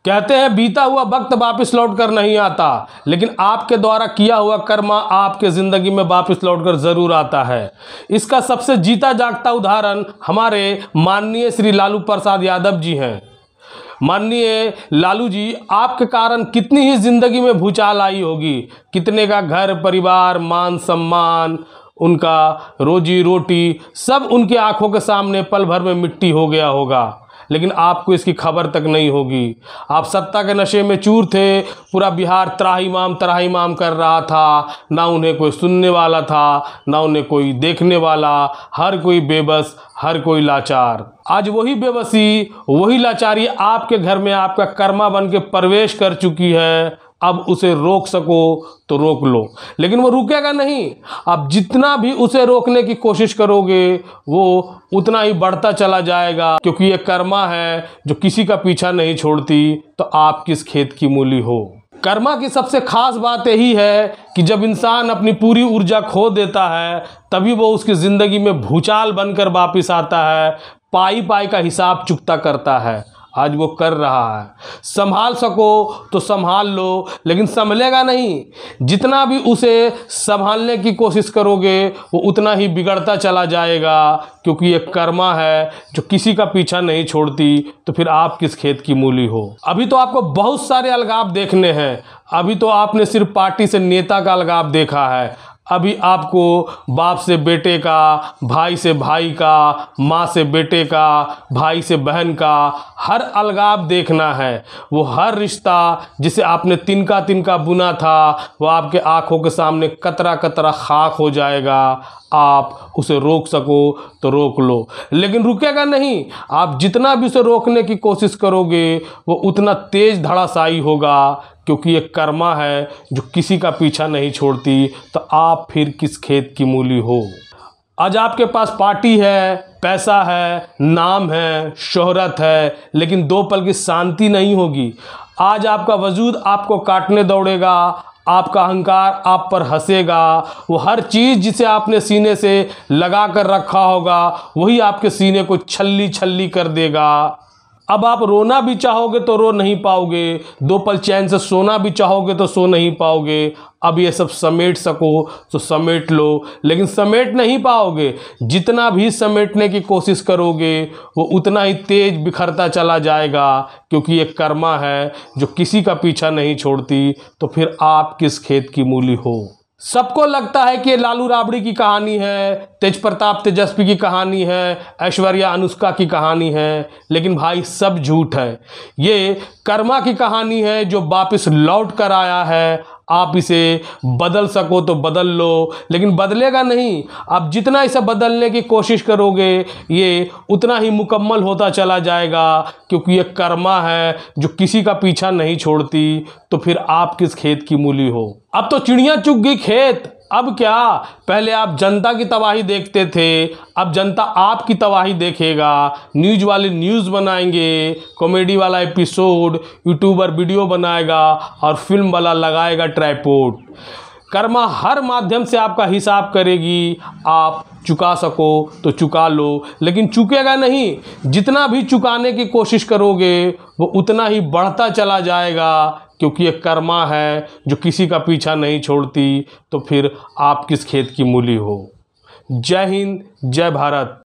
कहते हैं बीता हुआ वक्त वापस लौट कर नहीं आता, लेकिन आपके द्वारा किया हुआ कर्म आपके ज़िंदगी में वापस लौट कर ज़रूर आता है। इसका सबसे जीता जागता उदाहरण हमारे माननीय श्री लालू प्रसाद यादव जी हैं। माननीय लालू जी, आपके कारण कितनी ही ज़िंदगी में भूचाल आई होगी, कितने का घर परिवार मान सम्मान, उनका रोजी रोटी सब उनकी आंखों के सामने पल भर में मिट्टी हो गया होगा, लेकिन आपको इसकी खबर तक नहीं होगी। आप सत्ता के नशे में चूर थे, पूरा बिहार त्राहिमाम कर रहा था, ना उन्हें कोई सुनने वाला था, ना उन्हें कोई देखने वाला, हर कोई बेबस, हर कोई लाचार। आज वही बेबसी, वही लाचारी आपके घर में आपका कर्मा बन के प्रवेश कर चुकी है। अब उसे रोक सको तो रोक लो, लेकिन वो रुकेगा नहीं। आप जितना भी उसे रोकने की कोशिश करोगे वो उतना ही बढ़ता चला जाएगा, क्योंकि ये कर्मा है जो किसी का पीछा नहीं छोड़ती, तो आप किस खेत की मूली हो। कर्मा की सबसे खास बात यही है कि जब इंसान अपनी पूरी ऊर्जा खो देता है, तभी वो उसकी ज़िंदगी में भूचाल बनकर वापस आता है, पाई पाई का हिसाब चुकता करता है। आज वो कर रहा है। संभाल सको तो संभाल लो, लेकिन संभलेगा नहीं। जितना भी उसे संभालने की कोशिश करोगे वो उतना ही बिगड़ता चला जाएगा, क्योंकि ये कर्मा है जो किसी का पीछा नहीं छोड़ती, तो फिर आप किस खेत की मूली हो। अभी तो आपको बहुत सारे अलगाव देखने हैं। अभी तो आपने सिर्फ पार्टी से नेता का अलगाव देखा है। अभी आपको बाप से बेटे का, भाई से भाई का, माँ से बेटे का, भाई से बहन का हर अलगाव देखना है। वो हर रिश्ता जिसे आपने तिनका तिनका बुना था, वो आपके आंखों के सामने कतरा कतरा खाक हो जाएगा। आप उसे रोक सको तो रोक लो, लेकिन रुकेगा नहीं। आप जितना भी उसे रोकने की कोशिश करोगे वो उतना तेज धड़ासाई होगा, क्योंकि ये कर्मा है जो किसी का पीछा नहीं छोड़ती, तो आप फिर किस खेत की मूली हो। आज आपके पास पार्टी है, पैसा है, नाम है, शोहरत है, लेकिन दो पल की शांति नहीं होगी। आज आपका वजूद आपको काटने दौड़ेगा, आपका अहंकार आप पर हंसेगा। वो हर चीज़ जिसे आपने सीने से लगा कर रखा होगा वही आपके सीने को छल्ली छल्ली कर देगा। अब आप रोना भी चाहोगे तो रो नहीं पाओगे, दो पल चैन से सोना भी चाहोगे तो सो नहीं पाओगे। अब ये सब समेट सको तो समेट लो, लेकिन समेट नहीं पाओगे। जितना भी समेटने की कोशिश करोगे वो उतना ही तेज बिखरता चला जाएगा, क्योंकि ये कर्मा है जो किसी का पीछा नहीं छोड़ती, तो फिर आप किस खेत की मूली हो। सबको लगता है कि ये लालू राबड़ी की कहानी है, तेज प्रताप तेजस्वी की कहानी है, ऐश्वर्या अनुष्का की कहानी है, लेकिन भाई सब झूठ है। ये कर्मा की कहानी है जो वापस लौट कर आया है। आप इसे बदल सको तो बदल लो, लेकिन बदलेगा नहीं। आप जितना इसे बदलने की कोशिश करोगे ये उतना ही मुकम्मल होता चला जाएगा, क्योंकि ये कर्मा है जो किसी का पीछा नहीं छोड़ती, तो फिर आप किस खेत की मूली हो। अब तो चिड़िया चुग गई खेत। अब क्या, पहले आप जनता की तबाही देखते थे, अब जनता आपकी तबाही देखेगा। न्यूज़ वाले न्यूज़ बनाएंगे, कॉमेडी वाला एपिसोड, यूट्यूबर वीडियो बनाएगा और फिल्म वाला लगाएगा ट्राइपॉड। कर्मा हर माध्यम से आपका हिसाब करेगी। आप चुका सको तो चुका लो, लेकिन चुकेगा नहीं। जितना भी चुकाने की कोशिश करोगे वो उतना ही बढ़ता चला जाएगा, क्योंकि ये कर्मा है जो किसी का पीछा नहीं छोड़ती, तो फिर आप किस खेत की मूली हो। जय हिंद, जय भारत।